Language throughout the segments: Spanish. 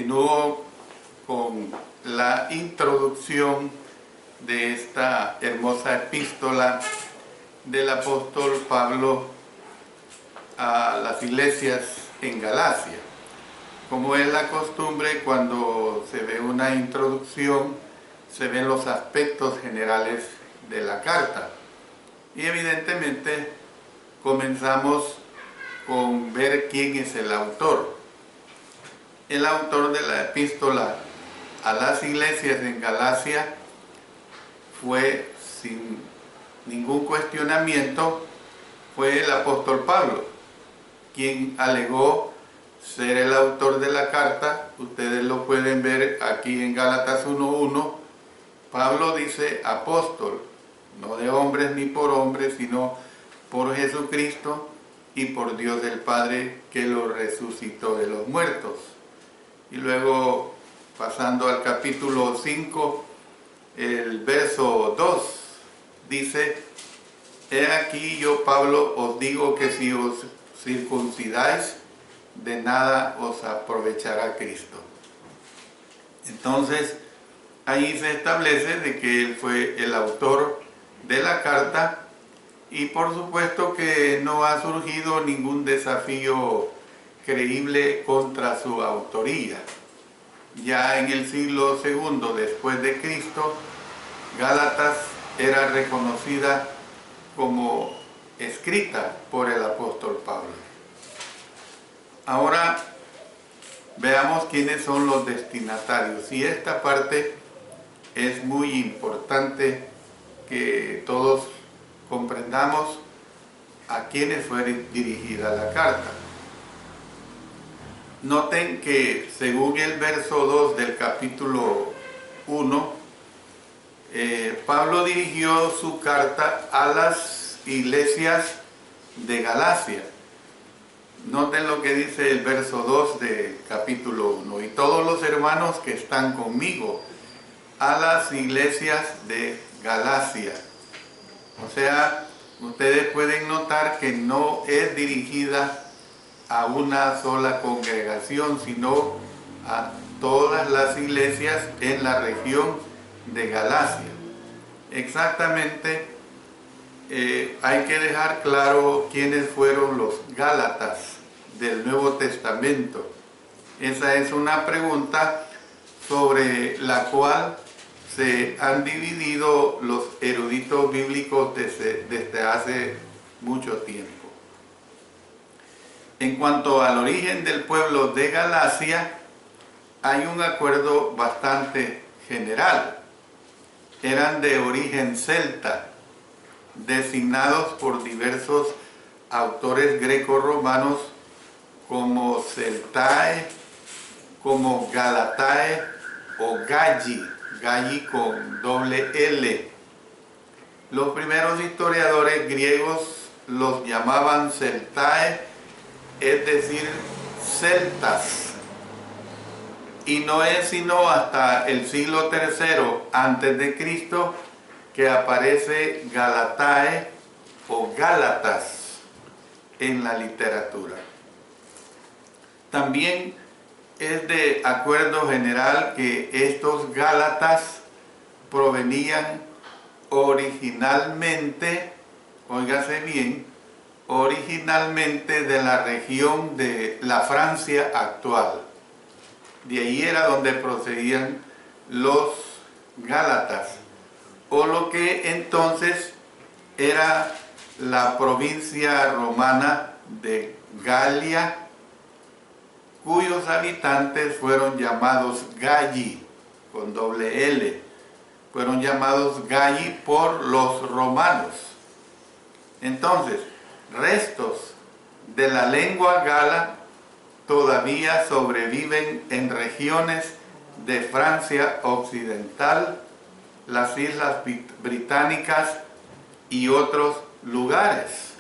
Continúo con la introducción de esta hermosa epístola del apóstol Pablo a las iglesias en Galacia. Como es la costumbre, cuando se ve una introducción, se ven los aspectos generales de la carta. Y evidentemente comenzamos con ver quién es el autor. El autor de la epístola a las iglesias en Galacia fue, sin ningún cuestionamiento, fue el apóstol Pablo, quien alegó ser el autor de la carta. Ustedes lo pueden ver aquí en Gálatas 1:1. Pablo dice apóstol, no de hombres ni por hombres, sino por Jesucristo y por Dios el Padre que lo resucitó de los muertos. Y luego, pasando al capítulo 5, el verso 2, dice: He aquí yo, Pablo, os digo que si os circuncidáis, de nada os aprovechará Cristo. Entonces, ahí se establece de que él fue el autor de la carta, y por supuesto que no ha surgido ningún desafío creíble contra su autoría. Ya en el siglo II después de Cristo, Gálatas era reconocida como escrita por el apóstol Pablo. Ahora veamos quiénes son los destinatarios, y esta parte es muy importante que todos comprendamos a quiénes fue dirigida la carta. Noten que según el verso 2 del capítulo 1, Pablo dirigió su carta a las iglesias de Galacia. Noten lo que dice el verso 2 del capítulo 1. Y todos los hermanos que están conmigo a las iglesias de Galacia. O sea, ustedes pueden notar que no es dirigida a una sola congregación, sino a todas las iglesias en la región de Galacia. Exactamente, hay que dejar claro quiénes fueron los Gálatas del Nuevo Testamento. Esa es una pregunta sobre la cual se han dividido los eruditos bíblicos desde hace mucho tiempo. En cuanto al origen del pueblo de Galacia, hay un acuerdo bastante general. Eran de origen celta, designados por diversos autores greco-romanos como Celtae, como Galatae o Galli, Galli con doble L. Los primeros historiadores griegos los llamaban Celtae, es decir, celtas. Y no es sino hasta el siglo III antes de Cristo que aparece Galatae o Gálatas en la literatura. También es de acuerdo general que estos Gálatas provenían originalmente, óigase bien, originalmente de la región de la Francia actual. De ahí era donde procedían los Gálatas, o lo que entonces era la provincia romana de Galia, cuyos habitantes fueron llamados Galli, con doble L. Fueron llamados Galli por los romanos. Entonces, restos de la lengua gala todavía sobreviven en regiones de Francia occidental, las Islas Británicas y otros lugares.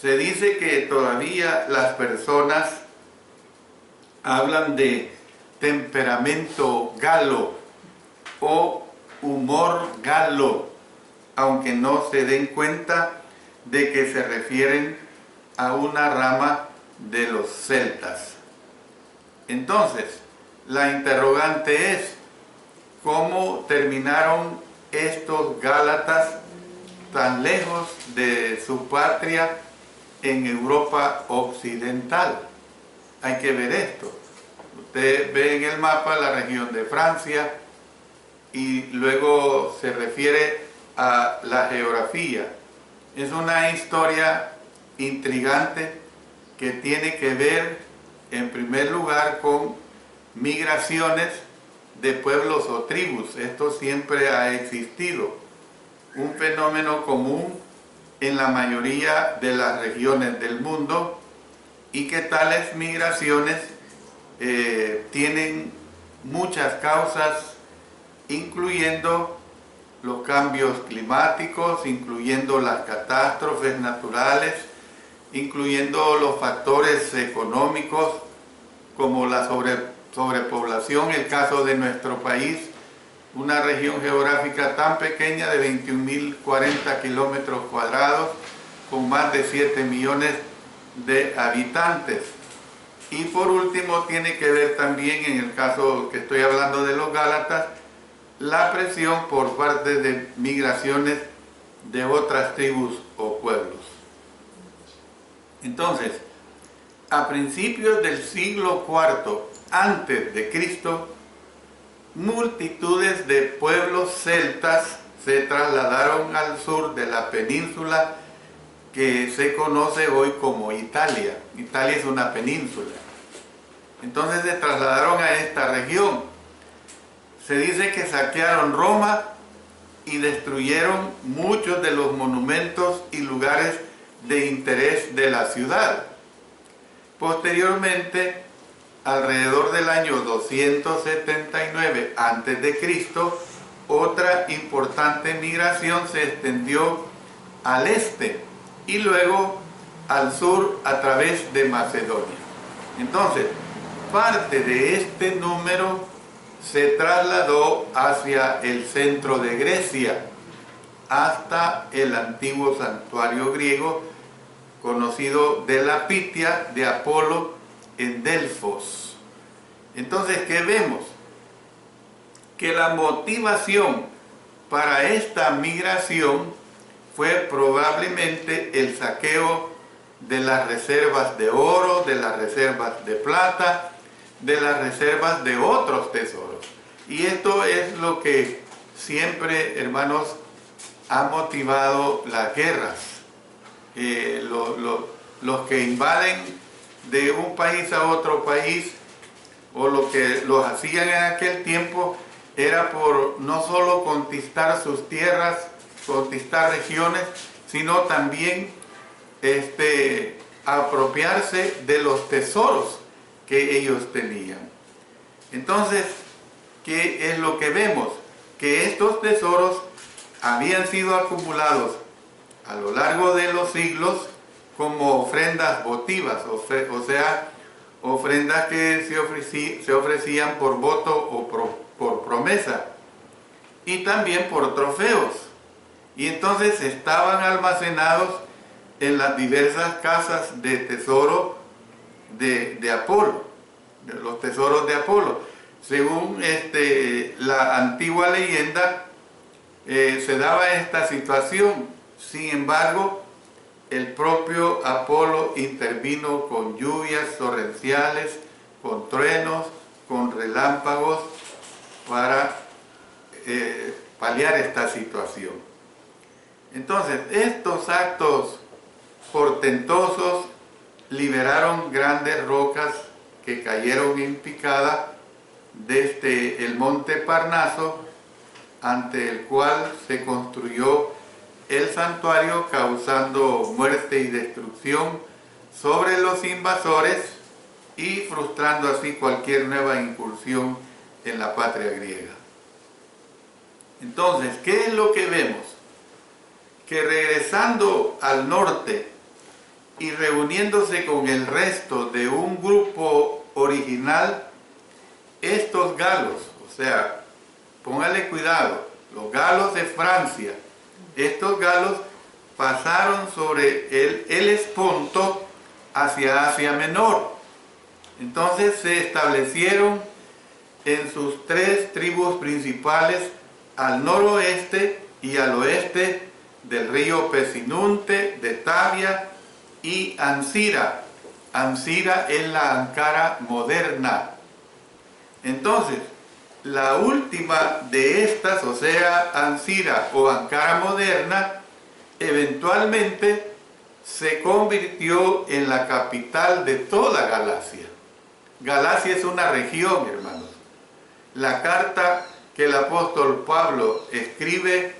Se dice que todavía las personas hablan de temperamento galo o humor galo, aunque no se den cuenta de que se refieren a una rama de los celtas. Entonces, la interrogante es, ¿cómo terminaron estos gálatas tan lejos de su patria en Europa occidental? Hay que ver esto. Usted ve en el mapa la región de Francia y luego se refiere a la geografía. Es una historia intrigante que tiene que ver en primer lugar con migraciones de pueblos o tribus. Esto siempre ha existido, un fenómeno común en la mayoría de las regiones del mundo, y que tales migraciones tienen muchas causas, incluyendo los cambios climáticos, incluyendo las catástrofes naturales, incluyendo los factores económicos como la sobrepoblación, el caso de nuestro país, una región geográfica tan pequeña de 21.040 kilómetros cuadrados, con más de 7 millones de habitantes. Y por último tiene que ver también, en el caso que estoy hablando de los Gálatas, la presión por parte de migraciones de otras tribus o pueblos. Entonces, a principios del siglo IV antes de Cristo, multitudes de pueblos celtas se trasladaron al sur de la península que se conoce hoy como Italia. Italia es una península. Entonces se trasladaron a esta región. Se dice que saquearon Roma y destruyeron muchos de los monumentos y lugares de interés de la ciudad. Posteriormente, alrededor del año 279 a.C., otra importante migración se extendió al este y luego al sur a través de Macedonia. Entonces, parte de este número se trasladó hacia el centro de Grecia, hasta el antiguo santuario griego conocido de la Pitia de Apolo en Delfos. Entonces, ¿qué vemos? Que la motivación para esta migración fue probablemente el saqueo de las reservas de oro, de las reservas de plata, de las reservas de otros tesoros. Y esto es lo que siempre, hermanos, ha motivado las guerras. Los que invaden de un país a otro país, o lo que los hacían en aquel tiempo, era por no solo conquistar sus tierras, conquistar regiones, sino también apropiarse de los tesoros que ellos tenían. Entonces, ¿qué es lo que vemos? Que estos tesoros habían sido acumulados a lo largo de los siglos como ofrendas votivas, o sea, ofrendas que se ofrecían por voto o por promesa, y también por trofeos. Y entonces estaban almacenados en las diversas casas de tesoro de Apolo, de los tesoros de Apolo. Según la antigua leyenda, se daba esta situación. Sin embargo, el propio Apolo intervino con lluvias torrenciales, con truenos, con relámpagos, para paliar esta situación. Entonces, estos actos portentosos liberaron grandes rocas que cayeron en picada desde el monte Parnaso, ante el cual se construyó el santuario, causando muerte y destrucción sobre los invasores y frustrando así cualquier nueva incursión en la patria griega. Entonces, ¿qué es lo que vemos? Que regresando al norte y reuniéndose con el resto de un grupo original, estos galos, o sea, póngale cuidado, los galos de Francia, estos galos pasaron sobre el Helesponto hacia Asia Menor. Entonces se establecieron en sus 3 tribus principales, al noroeste y al oeste del río Pesinunte, de Tavia y Ancira. Ancira es la Ankara moderna. Entonces, la última de estas, o sea, Ancira o Ankara moderna, eventualmente se convirtió en la capital de toda Galacia. Galacia es una región, hermanos. La carta que el apóstol Pablo escribe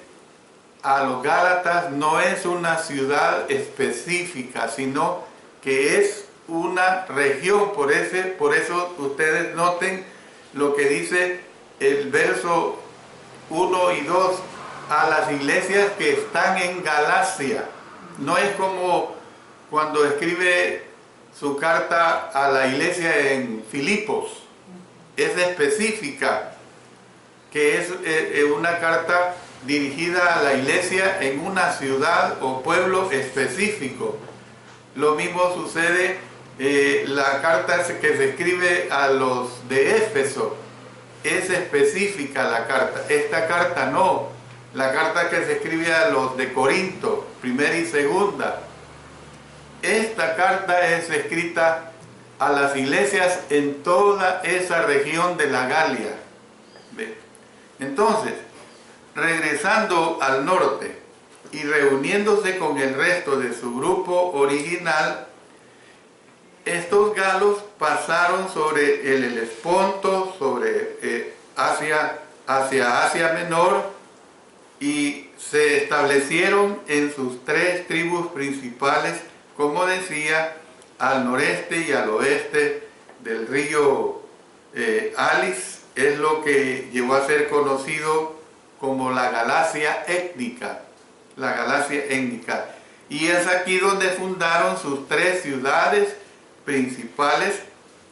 a los Gálatas no es una ciudad específica, sino que es una región. Por eso ustedes noten lo que dice el verso 1 y 2, a las iglesias que están en Galacia. No es como cuando escribe su carta a la iglesia en Filipos, es específica, que es una carta dirigida a la iglesia en una ciudad o pueblo específico. Lo mismo sucede la carta que se escribe a los de Éfeso, es específica la carta. Esta carta no. La carta que se escribe a los de Corinto, primera y segunda. Esta carta es escrita a las iglesias en toda esa región de la Galia. ¿Ve? Entonces, regresando al norte y reuniéndose con el resto de su grupo original, estos galos pasaron sobre el Helesponto, hacia Asia Menor, y se establecieron en sus 3 tribus principales, como decía, al noreste y al oeste del río Alis. Es lo que llegó a ser conocido como la Galacia étnica. La Galacia étnica. Y es aquí donde fundaron sus 3 ciudades principales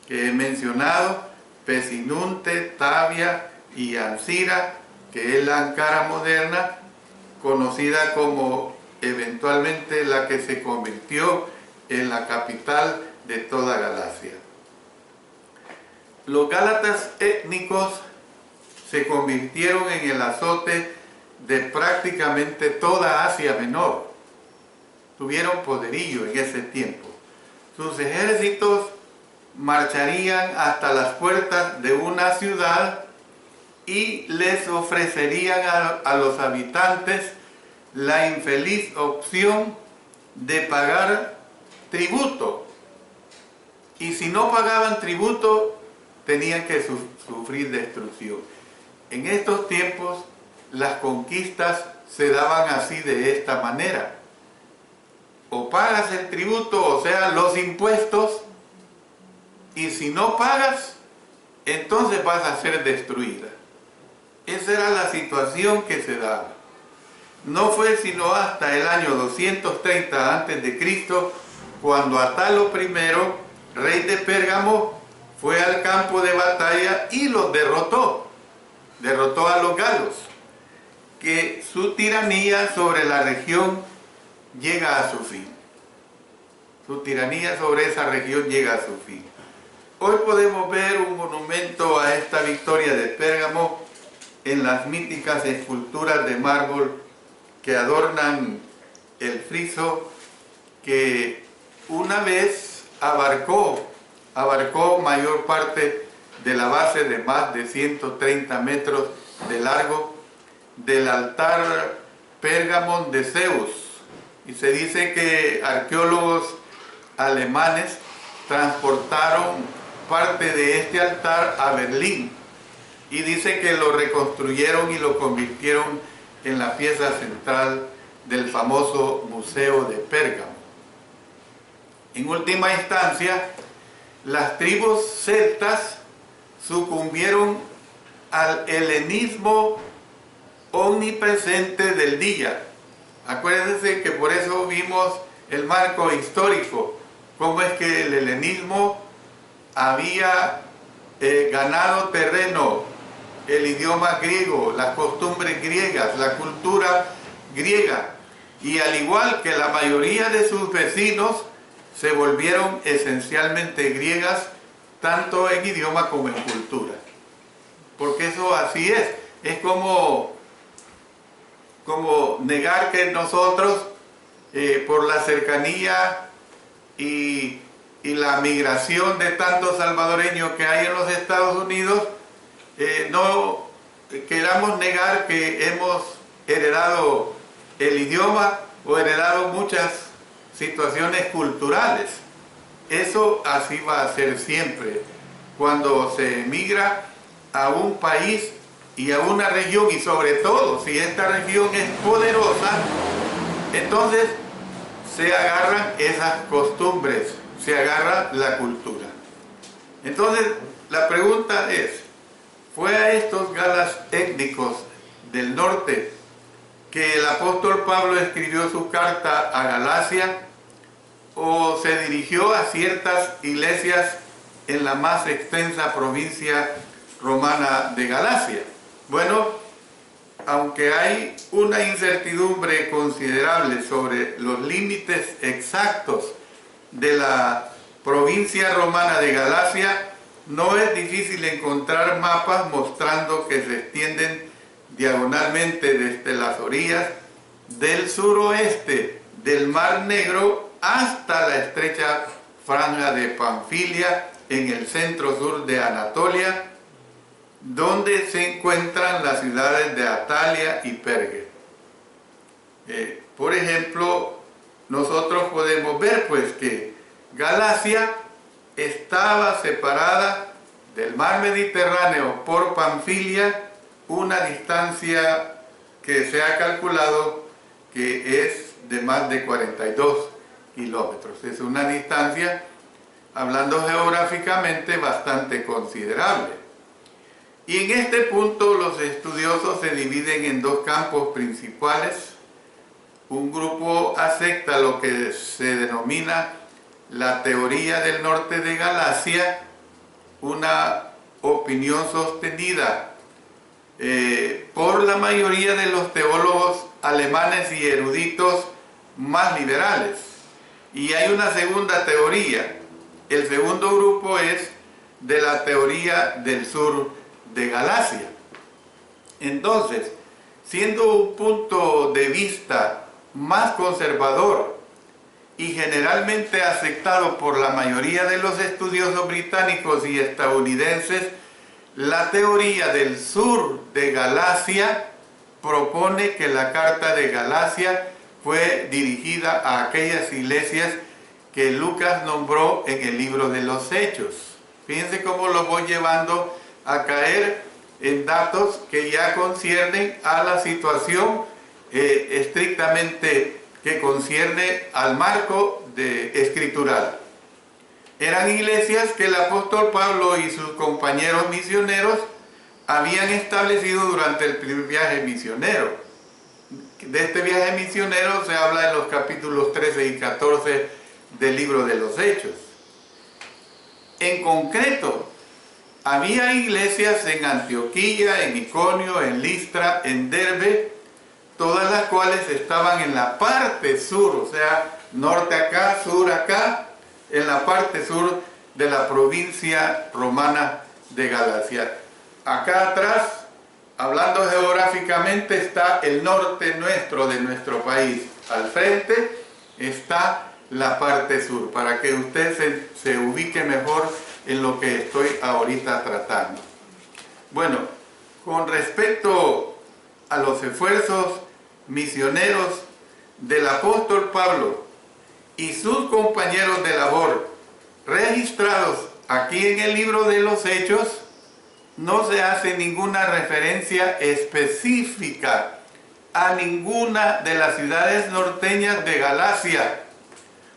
que he mencionado: Pesinunte, Tavia y Ancira, que es la Ankara moderna, conocida como eventualmente la que se convirtió en la capital de toda Galacia. Los gálatas étnicos se convirtieron en el azote de prácticamente toda Asia Menor. Tuvieron poderío en ese tiempo. Sus ejércitos marcharían hasta las puertas de una ciudad y les ofrecerían a los habitantes la infeliz opción de pagar tributo. Y si no pagaban tributo, tenían que sufrir destrucción. En estos tiempos, las conquistas se daban así, de esta manera. O pagas el tributo, o sea, los impuestos, y si no pagas, entonces vas a ser destruida. Esa era la situación que se daba. No fue sino hasta el año 230 a.C. cuando Atalo I, rey de Pérgamo, fue al campo de batalla y los derrotó. Derrotó a los galos, que su tiranía sobre la región llega a su fin. Su tiranía sobre esa región llega a su fin. Hoy podemos ver un monumento a esta victoria de Pérgamo en las míticas esculturas de mármol que adornan el friso, que una vez abarcó mayor parte de la base de más de 130 metros de largo del altar Pérgamon de Zeus. Y se dice que arqueólogos alemanes transportaron parte de este altar a Berlín, y dice que lo reconstruyeron y lo convirtieron en la pieza central del famoso Museo de Pérgamo. En última instancia, las tribus celtas sucumbieron al helenismo omnipresente del día. Acuérdense que por eso vimos el marco histórico, cómo es que el helenismo había ganado terreno, el idioma griego, las costumbres griegas, la cultura griega, y al igual que la mayoría de sus vecinos, se volvieron esencialmente griegas, tanto en idioma como en cultura. porque eso así es. Es como negar que nosotros, por la cercanía y la migración de tantos salvadoreños que hay en los Estados Unidos, no queramos negar que hemos heredado el idioma o heredado muchas situaciones culturales. Eso así va a ser siempre. Cuando se emigra a un país y a una región, y sobre todo si esta región es poderosa, entonces se agarran esas costumbres, se agarra la cultura. Entonces la pregunta es, ¿fue a estos galas étnicos del norte que el apóstol Pablo escribió su carta a Galacia, o se dirigió a ciertas iglesias en la más extensa provincia romana de Galacia? Bueno, aunque hay una incertidumbre considerable sobre los límites exactos de la provincia romana de Galacia, no es difícil encontrar mapas mostrando que se extienden diagonalmente desde las orillas del suroeste del Mar Negro hasta la estrecha franja de Panfilia en el centro sur de Anatolia, donde se encuentran las ciudades de Atalia y Perge. Por ejemplo, nosotros podemos ver pues que Galacia estaba separada del mar Mediterráneo por Panfilia, una distancia que se ha calculado que es de más de 42 kilómetros. Es una distancia, hablando geográficamente, bastante considerable. Y en este punto los estudiosos se dividen en dos campos principales. Un grupo acepta lo que se denomina la teoría del norte de Galacia, una opinión sostenida por la mayoría de los teólogos alemanes y eruditos más liberales. Y hay una segunda teoría. El segundo grupo es de la teoría del sur de Galacia. Entonces, siendo un punto de vista más conservador y generalmente aceptado por la mayoría de los estudiosos británicos y estadounidenses, la teoría del sur de Galacia propone que la carta de Galacia fue dirigida a aquellas iglesias que Lucas nombró en el libro de los Hechos. Fíjense cómo lo voy llevando a caer en datos que ya conciernen a la situación estrictamente que concierne al marco escritural. Eran iglesias que el apóstol Pablo y sus compañeros misioneros habían establecido durante el primer viaje misionero. De este viaje misionero se habla en los capítulos 13 y 14 del libro de los Hechos. En concreto, había iglesias en Antioquía, en Iconio, en Listra, en Derbe, todas las cuales estaban en la parte sur, o sea, norte acá, sur acá, en la parte sur de la provincia romana de Galacia. Acá atrás, hablando geográficamente, está el norte nuestro de nuestro país. Al frente está la parte sur, para que usted se ubique mejor en lo que estoy ahorita tratando. Bueno, con respecto a los esfuerzos misioneros del apóstol Pablo y sus compañeros de labor registrados aquí en el libro de los Hechos, no se hace ninguna referencia específica a ninguna de las ciudades norteñas de Galacia.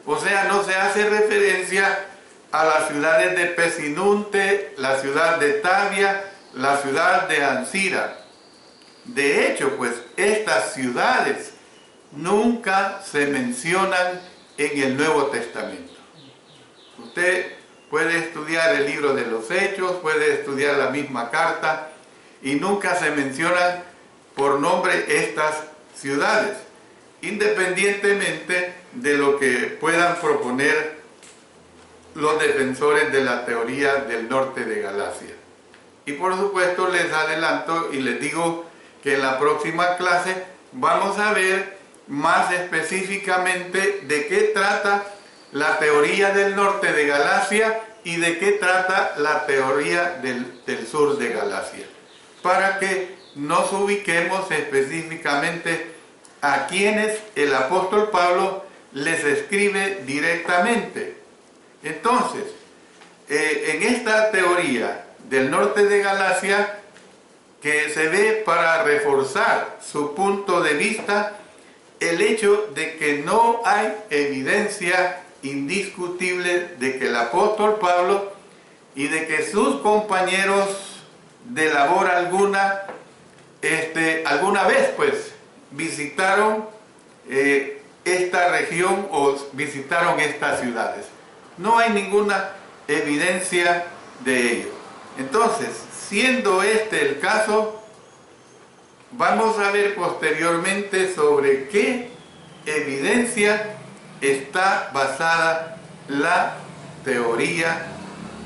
O sea, no se hace referencia a las ciudades de Pesinunte, la ciudad de Tavia, la ciudad de Ancira. De hecho, pues, estas ciudades nunca se mencionan en el Nuevo Testamento. Usted puede estudiar el libro de los Hechos, puede estudiar la misma carta, y nunca se mencionan por nombre estas ciudades, independientemente de lo que puedan proponer los defensores de la teoría del norte de Galacia. Y por supuesto les adelanto y les digo que en la próxima clase vamos a ver más específicamente de qué trata la teoría del norte de Galacia y de qué trata la teoría del sur de Galacia, para que nos ubiquemos específicamente a quienes el apóstol Pablo les escribe directamente. Entonces, en esta teoría del norte de Galacia, que se ve para reforzar su punto de vista, el hecho de que no hay evidencia indiscutible de que el apóstol Pablo y de que sus compañeros de labor alguna vez pues visitaron esta región o visitaron estas ciudades. No hay ninguna evidencia de ello. Entonces, siendo este el caso, vamos a ver posteriormente sobre qué evidencia está basada la teoría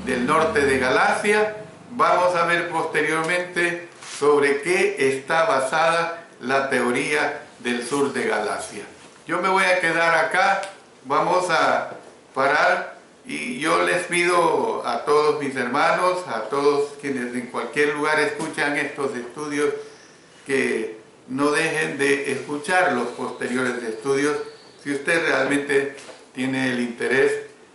del norte de Galacia. Vamos a ver posteriormente sobre qué está basada la teoría del sur de Galacia. Yo me voy a quedar acá, vamos a parar y yo les pido a todos mis hermanos, a todos quienes en cualquier lugar escuchan estos estudios, que no dejen de escuchar los posteriores estudios si usted realmente tiene el interés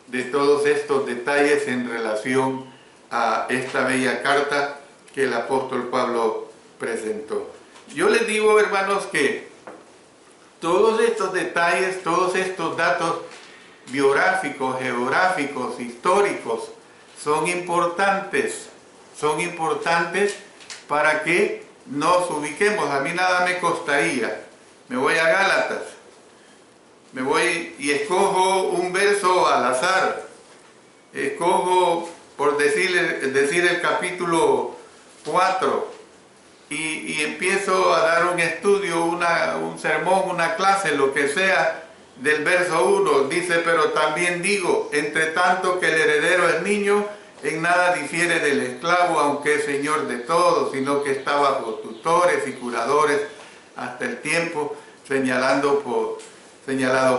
de todos estos detalles en relación a esta bella carta que el apóstol Pablo presentó. Yo les digo, hermanos, que todos estos detalles, todos estos datos biográficos, geográficos, históricos, son importantes para que nos ubiquemos. A mí nada me costaría, me voy a Gálatas, me voy y escojo un verso al azar, escojo, por decir el capítulo 4, y empiezo a dar un estudio, un sermón, una clase, lo que sea, del verso 1, dice: pero también digo, entre tanto que el heredero es niño, en nada difiere del esclavo, aunque es señor de todo, sino que está bajo tutores y curadores hasta el tiempo señalado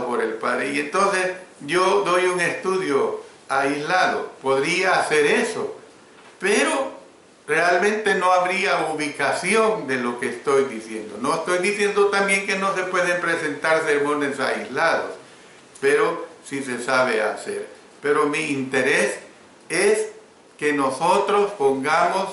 por el Padre. Y entonces yo doy un estudio aislado, podría hacer eso, pero realmente no habría ubicación de lo que estoy diciendo. No estoy diciendo también que no se pueden presentar sermones aislados, pero sí se sabe hacer. Pero mi interés es que nosotros pongamos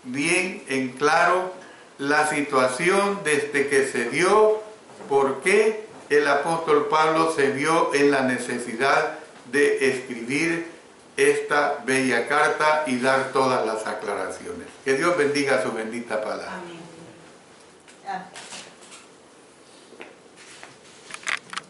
bien en claro la situación desde que se dio, por qué el apóstol Pablo se vio en la necesidad de escribir esta bella carta y dar todas las aclaraciones. Que Dios bendiga su bendita palabra. Amén. Amén.